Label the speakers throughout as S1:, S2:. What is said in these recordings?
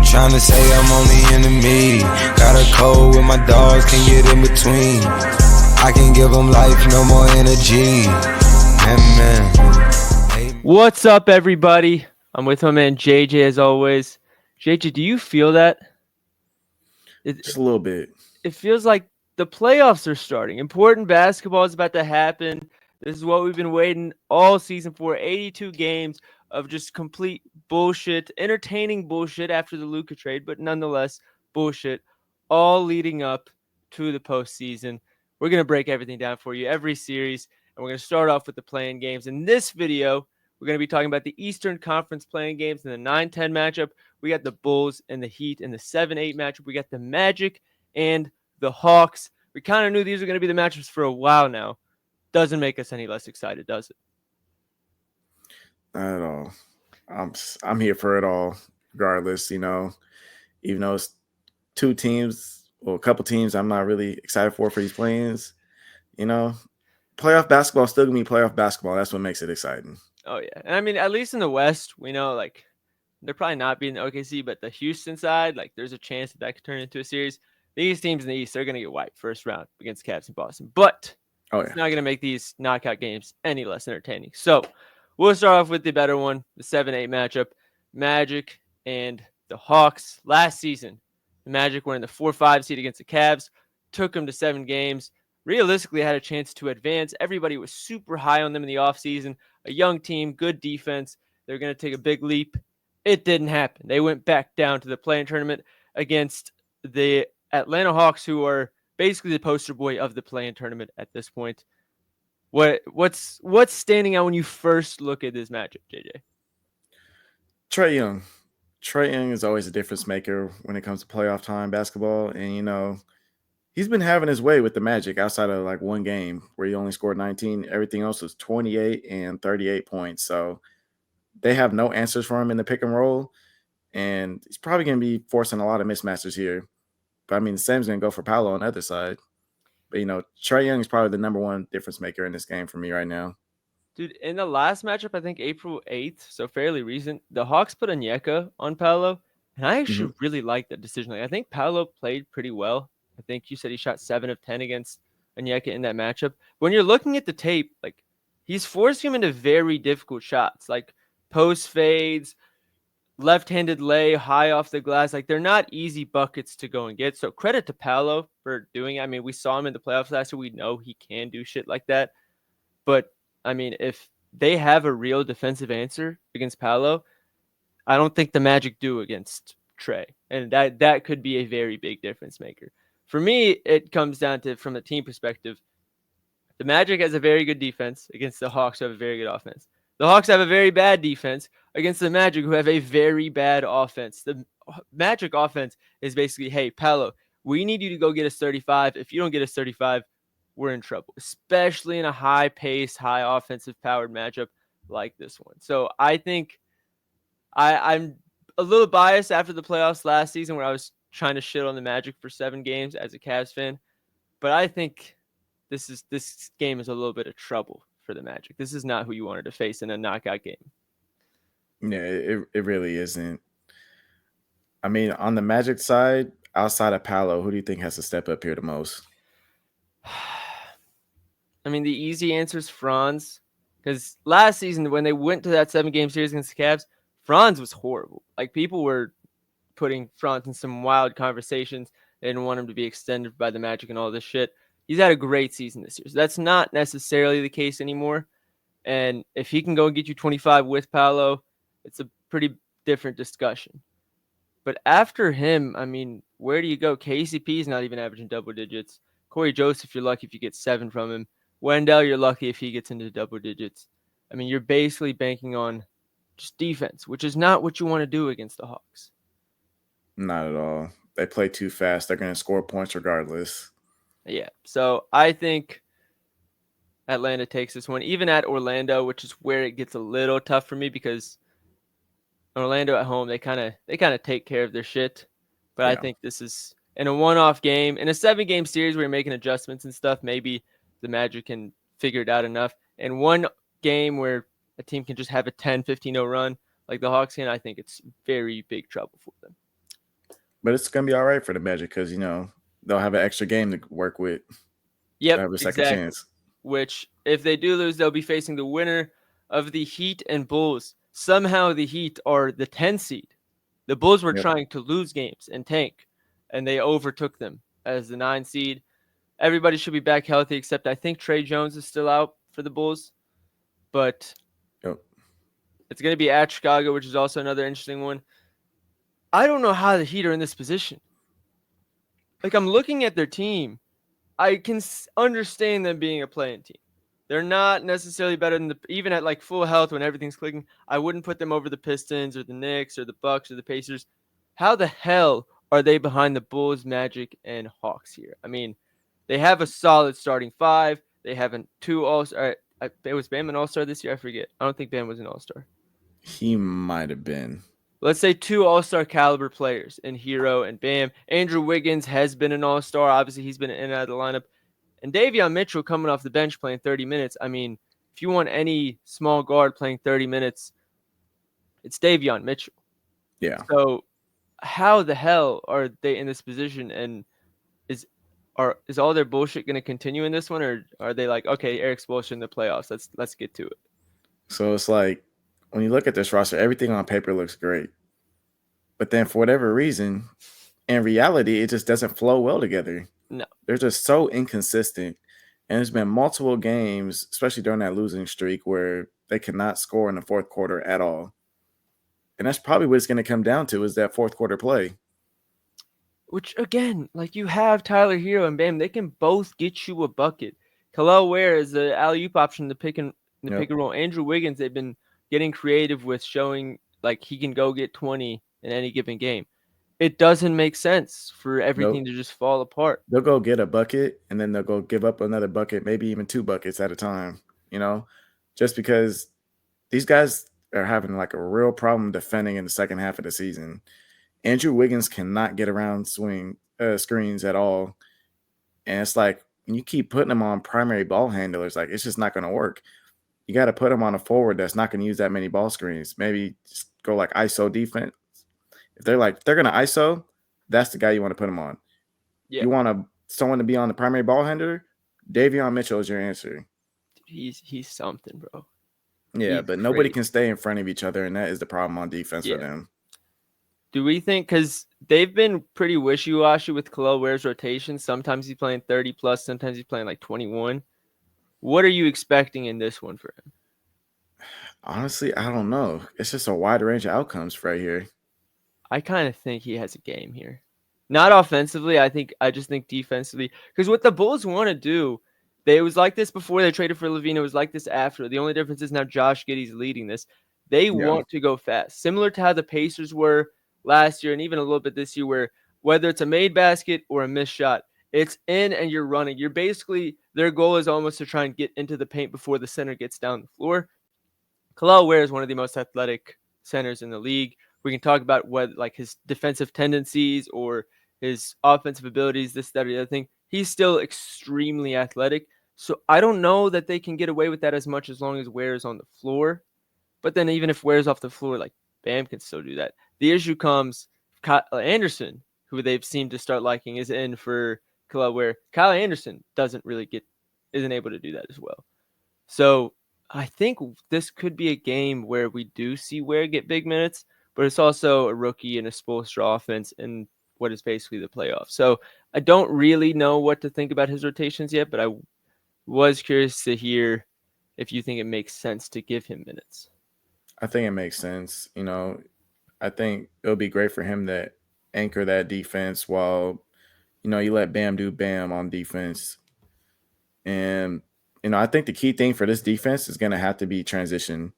S1: Tryna say I'm only enemy. Got a code with my dogs, can get in between. I can give them life, no more energy. Amen.
S2: What's up, everybody? I'm with my man JJ as always. JJ, do you feel that?
S3: Just a little bit.
S2: It feels like the playoffs are starting. Important basketball is about to happen. This is what we've been waiting all season for. 82 games of just complete bullshit, entertaining bullshit after the Luka trade, but nonetheless bullshit, all leading up to the postseason. We're going to break everything down for you every series, and we're going to start off with the play-in games. In this video, we're going to be talking about the Eastern Conference play-in games in the 9-10 matchup. We got the Bulls and the Heat in the 7-8 matchup. We got the Magic and the Hawks. We kind of knew these were going to be the matchups for a while now. Doesn't make us any less excited, does it?
S3: Not at all. I'm here for it all, regardless. Even though it's two teams or a couple teams, I'm not really excited for these play-ins. Playoff basketball is still gonna be playoff basketball. That's what makes it exciting.
S2: Oh yeah, and I mean, at least in the West, we know like they're probably not being the OKC, but the Houston side, like there's a chance that could turn into a series. These teams in the East, they're gonna get wiped first round against Cavs and Boston, but it's not gonna make these knockout games any less entertaining. So we'll start off with the better one, the 7-8 matchup, Magic and the Hawks. Last season, the Magic were in the 4-5 seed against the Cavs, took them to 7 games. Realistically had a chance to advance. Everybody was super high on them in the offseason. A young team, good defense. They're going to take a big leap. It didn't happen. They went back down to the play-in tournament against the Atlanta Hawks, who are basically the poster boy of the play-in tournament at this point. What's standing out when you first look at this matchup, JJ?
S3: Trae Young. Trae Young is always a difference maker when it comes to playoff time basketball. And, he's been having his way with the Magic outside of like one game where he only scored 19. Everything else was 28 and 38 points. So they have no answers for him in the pick and roll. And he's probably going to be forcing a lot of mismatches here. But I mean, the same's going to go for Paolo on the other side. But, Trae Young is probably the number one difference maker in this game for me right now.
S2: Dude, in the last matchup, I think April 8th, so fairly recent, the Hawks put Onyeka on Paolo. And I actually really liked that decision. Like, I think Paolo played pretty well. I think you said he shot 7 of 10 against Onyeka in that matchup. When you're looking at the tape, like he's forcing him into very difficult shots, like post fades, left-handed lay, high off the glass. Like they're not easy buckets to go and get. So credit to Paolo for doing it. I mean, we saw him in the playoffs last year. We know he can do shit like that. But I mean, if they have a real defensive answer against Paolo, I don't think the Magic do against Trae. And that could be a very big difference maker. For me, it comes down to, from a team perspective, the Magic has a very good defense against the Hawks, who have a very good offense. The Hawks have a very bad defense against the Magic, who have a very bad offense. The Magic offense is basically, hey, Paolo, we need you to go get us 35. If you don't get us 35, we're in trouble, especially in a high-paced, high offensive-powered matchup like this one. So I think I'm a little biased after the playoffs last season where I was trying to shit on the Magic for 7 games as a Cavs fan. But I think this game is a little bit of trouble for the Magic. This is not who you wanted to face in a knockout game.
S3: Yeah, it really isn't. I mean, on the Magic side, outside of Paolo, who do you think has to step up here the most?
S2: I mean, the easy answer is Franz. Because last season, when they went to that 7-game series against the Cavs, Franz was horrible. Like, people were putting Franz in some wild conversations. They didn't want him to be extended by the Magic and all this shit. He's had a great season this year. So that's not necessarily the case anymore. And if he can go and get you 25 with Paolo, it's a pretty different discussion. But after him, I mean, where do you go? KCP is not even averaging double digits. Corey Joseph, you're lucky if you get 7 from him. Wendell, you're lucky if he gets into double digits. I mean, you're basically banking on just defense, which is not what you want to do against the Hawks.
S3: Not at all. They play too fast. They're going to score points regardless.
S2: Yeah, so I think Atlanta takes this one, even at Orlando, which is where it gets a little tough for me because Orlando at home, they kind of take care of their shit. But yeah. I think this is in a one-off game, in a 7-game series where you're making adjustments and stuff. Maybe the Magic can figure it out enough. And one game where a team can just have a 10-15-0 run like the Hawks can, I think it's very big trouble for them.
S3: But it's gonna be all right for the Magic because they'll have an extra game to work with. They'll
S2: Yep,
S3: have a second
S2: exactly.
S3: chance.
S2: Which, if they do lose, they'll be facing the winner of the Heat and Bulls. Somehow the Heat are the 10 seed. The Bulls were
S3: Yep.
S2: trying to lose games and tank, and they overtook them as the 9 seed. Everybody should be back healthy, except I think Trae Jones is still out for the Bulls. But
S3: Yep.
S2: it's going to be at Chicago, which is also another interesting one. I don't know how the Heat are in this position. Like, I'm looking at their team. I can understand them being a playing team. They're not necessarily better than even at like full health when everything's clicking. I wouldn't put them over the Pistons or the Knicks or the Bucks or the Pacers. How the hell are they behind the Bulls, Magic, and Hawks here? I mean, they have a solid starting five. They have two All-Star. Was Bam an All-Star this year? I forget. I don't think Bam was an All-Star.
S3: He might have been.
S2: Let's say two All-Star caliber players in Herro and Bam. Andrew Wiggins has been an All-Star. Obviously, he's been in and out of the lineup. And Davion Mitchell coming off the bench playing 30 minutes. I mean, if you want any small guard playing 30 minutes, it's Davion Mitchell.
S3: Yeah.
S2: So how the hell are they in this position? And is all their bullshit going to continue in this one, or are they like, okay, Eric's bullshit in the playoffs? Let's get to it.
S3: So it's like when you look at this roster, everything on paper looks great, but then for whatever reason, in reality, it just doesn't flow well together.
S2: No,
S3: They're just so inconsistent. And there's been multiple games, especially during that losing streak, where they cannot score in the fourth quarter at all. And that's probably what it's going to come down to is that fourth quarter play.
S2: which again, like you have Tyler Herro and Bam, they can both get you a bucket. Kel'el Ware is the alley-oop option in the pick and roll. Andrew Wiggins, they've been getting creative with showing like he can go get 20 in any given game. It doesn't make sense for everything to just fall apart.
S3: They'll go get a bucket and then they'll go give up another bucket, maybe even 2 buckets at a time, just because these guys are having like a real problem defending in the second half of the season. Andrew Wiggins cannot get around screens at all. And it's like when you keep putting them on primary ball handlers, like it's just not going to work. You got to put them on a forward that's not going to use that many ball screens. Maybe just go like ISO defense. If they're going to ISO, that's the guy you want to put them on.
S2: Yeah.
S3: You want someone to be on the primary ball handler, Davion Mitchell is your answer.
S2: He's something, bro.
S3: Yeah,
S2: He's
S3: but nobody
S2: great.
S3: can stay in front of each other, and that is the problem on defense for them.
S2: Do we think, because they've been pretty wishy-washy with Kel'el Ware's rotation. Sometimes he's playing 30 plus, sometimes he's playing like 21. What are you expecting in this one for him?
S3: Honestly, I don't know. It's just a wide range of outcomes right here.
S2: I kind of think he has a game here. Not offensively, I just think defensively. Because what the Bulls want to do, it was like this before they traded for Levine. It was like this after. The only difference is now Josh Giddey's leading this. They want to go fast. Similar to how the Pacers were last year and even a little bit this year, where whether it's a made basket or a missed shot, it's in and you're running. You're basically, their goal is almost to try and get into the paint before the center gets down the floor. Kel'el Ware is one of the most athletic centers in the league. We can talk about what like his defensive tendencies or his offensive abilities, this, that, or the other thing. He's still extremely athletic. So I don't know that they can get away with that as much as long as Ware is on the floor. But then even if Ware's off the floor, like Bam can still do that. The issue comes Kyle Anderson, who they've seemed to start liking, is in for Kel'el Ware. Kyle Anderson isn't able to do that as well. So I think this could be a game where we do see Ware get big minutes, but it's also a rookie in a Spoelstra offense in what is basically the playoffs. So I don't really know what to think about his rotations yet, but I was curious to hear if you think it makes sense to give him minutes.
S3: I think it makes sense. I think it'll be great for him to anchor that defense while, you let Bam do Bam on defense. And, I think the key thing for this defense is going to have to be transition.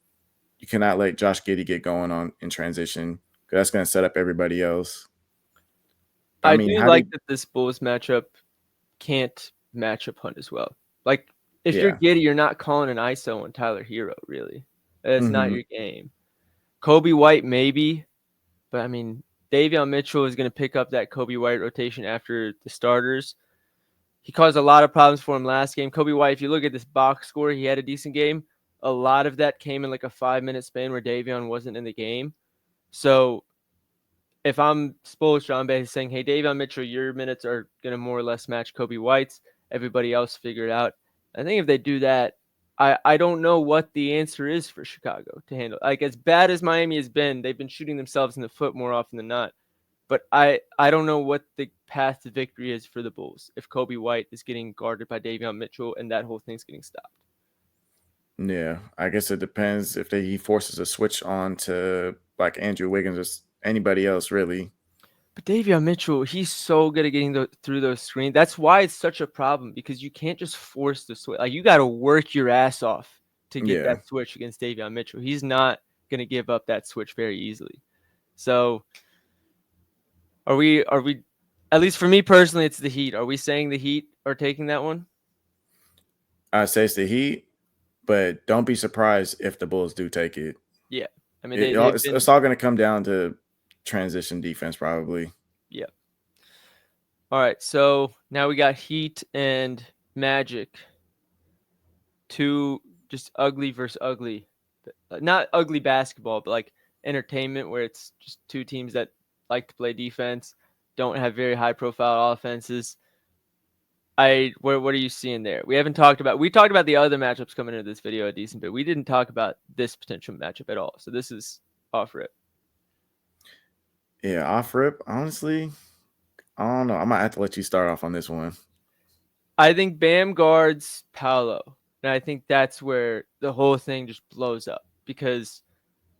S3: You cannot let Josh Giddey get going on in transition because that's going to set up everybody else.
S2: I do like that this Bulls matchup can't matchup hunt as well. Like, if you're Giddey, you're not calling an ISO on Tyler Herro, really. That's not your game. Kobe White, maybe. But, I mean, Davion Mitchell is going to pick up that Kobe White rotation after the starters. He caused a lot of problems for him last game. Kobe White, if you look at this box score, he had a decent game. A lot of that came in like a 5-minute span where Davion wasn't in the game. So if I'm Spoelstra, I'm basically saying, hey, Davion Mitchell, your minutes are going to more or less match Kobe White's. Everybody else figure it out. I think if they do that, I don't know what the answer is for Chicago to handle. Like, as bad as Miami has been, they've been shooting themselves in the foot more often than not. But I don't know what the path to victory is for the Bulls if Kobe White is getting guarded by Davion Mitchell and that whole thing's getting stopped.
S3: Yeah, I guess it depends if he forces a switch on to like Andrew Wiggins or anybody else, really.
S2: But Davion Mitchell, he's so good at getting through those screens. That's why it's such a problem, because you can't just force the switch. Like, you got to work your ass off to get
S3: Yeah,
S2: that switch against Davion Mitchell. He's not going to give up that switch very easily. So are we, at least for me personally, it's the Heat. Are we saying the Heat are taking that one?
S3: I'd say it's the Heat, but don't be surprised if the Bulls do take it.
S2: Yeah. I mean,
S3: It's all going to come down to transition defense, probably.
S2: Yeah. All right. So now we got Heat and Magic. Two just ugly versus ugly. Not ugly basketball, but like entertainment, where it's just two teams that like to play defense, don't have very high profile offenses. What are you seeing there? We talked about the other matchups coming into this video a decent bit. We didn't talk about this potential matchup at all. So this is off rip.
S3: Yeah, off rip. Honestly, I don't know. I might have to let you start off on this one.
S2: I think Bam guards Paolo, and I think that's where the whole thing just blows up, because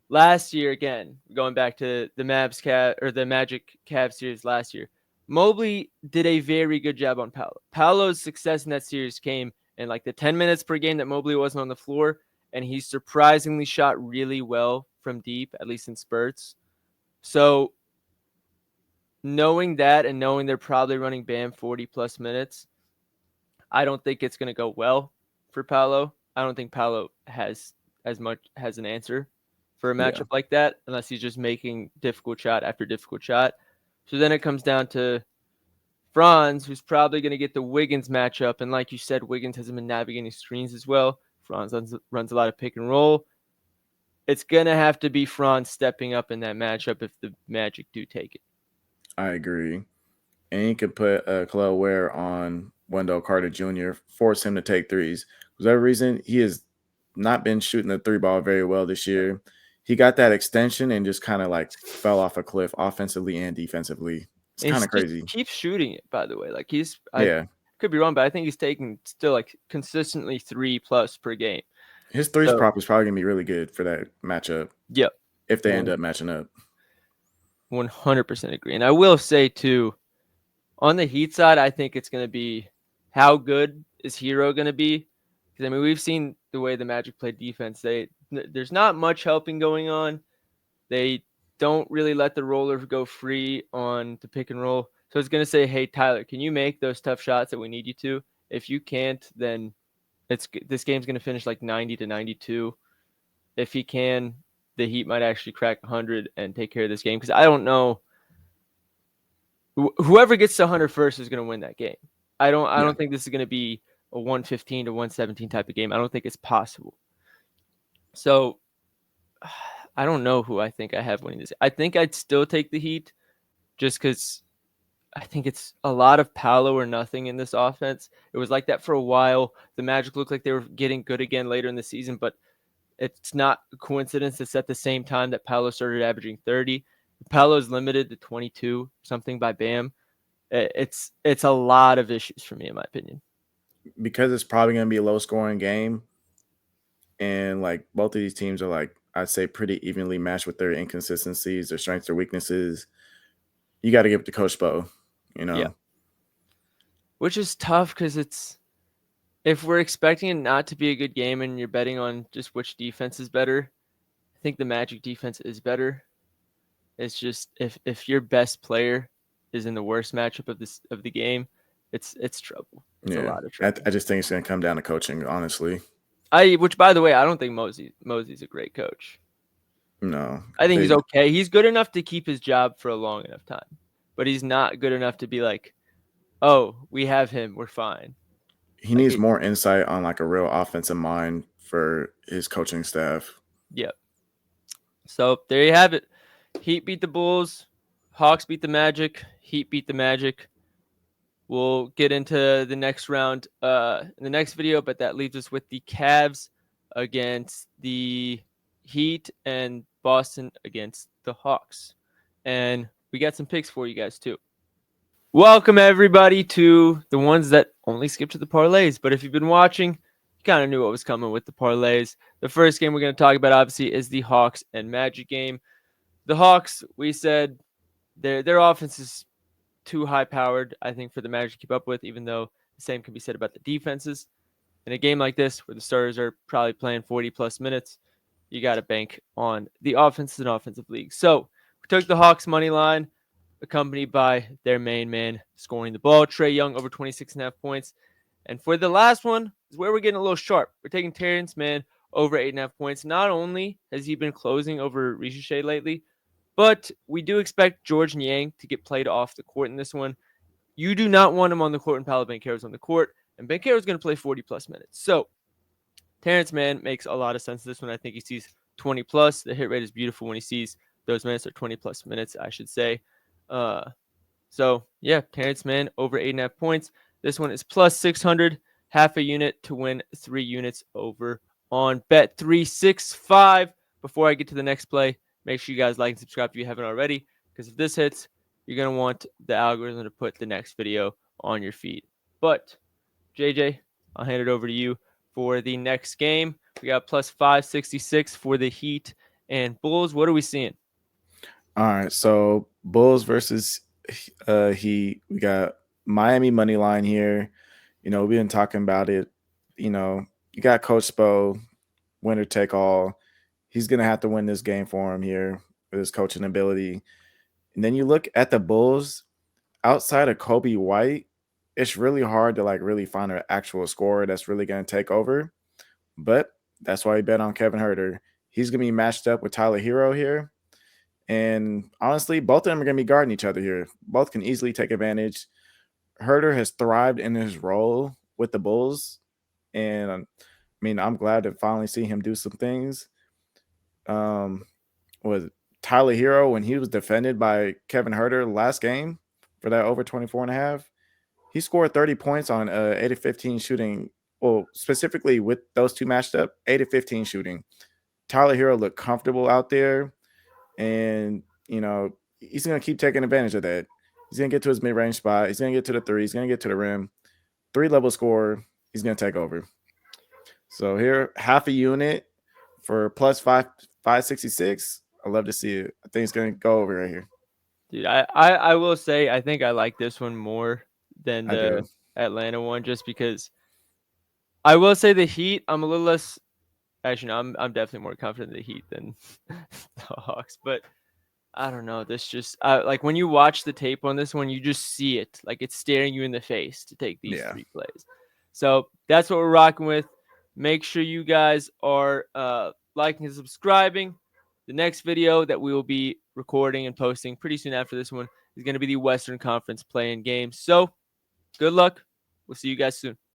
S2: last year, again, going back to the the Magic Cavs series last year, Mobley did a very good job on Paolo. Paolo's success in that series came in like the 10 minutes per game that Mobley wasn't on the floor, and he surprisingly shot really well from deep, at least in spurts. So knowing that, and knowing they're probably running Bam 40 plus minutes, I don't think it's going to go well for Paolo. I don't think Paolo has an answer for a matchup like that, unless he's just making difficult shot after difficult shot. So then it comes down to Franz, who's probably going to get the Wiggins matchup. And like you said, Wiggins hasn't been navigating screens as well. Franz runs a lot of pick and roll. It's going to have to be Franz stepping up in that matchup if the Magic do take it.
S3: I agree. And you could put Khalil Ware on Wendell Carter Jr., force him to take threes. For whatever reason, he has not been shooting the three ball very well this year. He got that extension and just kind of like fell off a cliff offensively and defensively. It's kind of crazy.
S2: Keeps shooting it, by the way. Like,
S3: I
S2: could be wrong, but I think he's taking still like consistently 3+ per game.
S3: His threes prop is probably gonna be really good for that matchup.
S2: Yep.
S3: If they end up matching up.
S2: 100% agree. And I will say too, on the Heat side, I think it's going to be, how good is Herro going to be? Because I mean, we've seen the way the Magic play defense. There's not much helping going on. They don't really let the roller go free on the pick and roll. So it's going to say, hey, Tyler, can you make those tough shots that we need you to? If you can't, then this game's going to finish like 90-92. If he can, the Heat might actually crack 100 and take care of this game. Because I don't know. Whoever gets to 100 first is going to win that game. I don't think this is going to be a 115 to 117 type of game. I don't think it's possible. So I don't know who I think I have winning this. I think I'd still take the Heat, just because I think it's a lot of Paolo or nothing in this offense. It was like that for a while. The Magic looked like they were getting good again later in the season, but it's not a coincidence it's at the same time that Paolo started averaging 30. Paolo's limited to 22 something by Bam. It's a lot of issues for me, in my opinion.
S3: Because it's probably going to be a low scoring game, and like both of these teams are like, I'd say, pretty evenly matched with their inconsistencies, their strengths, their weaknesses. You got to give it to Coach Spo,
S2: Yeah. Which is tough, because if we're expecting it not to be a good game and you're betting on just which defense is better, I think the Magic defense is better. It's just if your best player is in the worst matchup of the game, it's trouble. It's a lot of trouble.
S3: I just think it's going to come down to coaching, honestly.
S2: Which, by the way, I don't think Mosey's a great coach.
S3: No.
S2: I think he's okay. He's good enough to keep his job for a long enough time, but he's not good enough to be like, oh, we have him, we're fine.
S3: He needs more insight on like a real offensive mind for his coaching staff.
S2: Yep. So there you have it. Heat beat the Bulls. Hawks beat the Magic. Heat beat the Magic. We'll get into the next round in the next video, but that leaves us with the Cavs against the Heat and Boston against the Hawks. And we got some picks for you guys too. Welcome everybody to the ones that only skip to the parlays. But if you've been watching, you kind of knew what was coming with the parlays. The first game we're going to talk about, obviously, is the Hawks and Magic game. The Hawks, we said their offense is too high-powered, I think, for the Magic to keep up with, even though the same can be said about the defenses. In a game like this, where the starters are probably playing 40-plus minutes, you got to bank on the offense in offensive league. So we took the Hawks money line, accompanied by their main man scoring the ball, Trae Young, over 26.5 points. And for the last one is where we're getting a little sharp. We're taking Terrence Mann over 8.5 points. Not only has he been closing over Ricochet lately, but we do expect George Niang to get played off the court in this one. You do not want him on the court and Paolo Banchero's on the court, and Banchero's going to play 40-plus minutes. So Terrence Mann makes a lot of sense this one. I think he sees 20-plus. The hit rate is beautiful when he sees those minutes, or 20-plus minutes, I should say. So, yeah, Terrence Mann over 8.5 points. This one is plus 600, half a unit to win 3 units over on Bet365. Before I get to the next play, make sure you guys like and subscribe if you haven't already, because if this hits, you're going to want the algorithm to put the next video on your feed. But, JJ, I'll hand it over to you for the next game. We got plus 566 for the Heat and Bulls. What are we seeing?
S3: All right, so Bulls versus Heat. We got Miami money line here. We've been talking about it. You got Coach Spo, winner take all. He's gonna have to win this game for him here with his coaching ability. And then you look at the Bulls, outside of Kobe White, it's really hard to really find an actual scorer that's really gonna take over. But that's why we bet on Kevin Herter. He's gonna be matched up with Tyler Herro here. And honestly, both of them are going to be guarding each other here. Both can easily take advantage. Herter has thrived in his role with the Bulls. And I'm glad to finally see him do some things. Was Tyler Herro, when he was defended by Kevin Herter last game for that over 24.5, he scored 30 points on 8 of 15 shooting. Well, specifically with those two matched up, 8 of 15 shooting. Tyler Herro looked comfortable out there. And, he's going to keep taking advantage of that. He's going to get to his mid-range spot. He's going to get to the three. He's going to get to the rim. 3-level scorer. He's going to take over. So here, half a unit for plus 566. I love to see it. I think it's going to go over right here.
S2: Dude, I will say I think I like this one more than the Atlanta one, just because I will say the Heat, I'm a little less. Actually, no, I'm definitely more confident in the Heat than the Hawks. But I don't know. This just like when you watch the tape on this one, you just see it. Like it's staring you in the face to take these 3 plays. So that's what we're rocking with. Make sure you guys are liking and subscribing. The next video that we will be recording and posting pretty soon after this one is going to be the Western Conference play-in game. So good luck. We'll see you guys soon.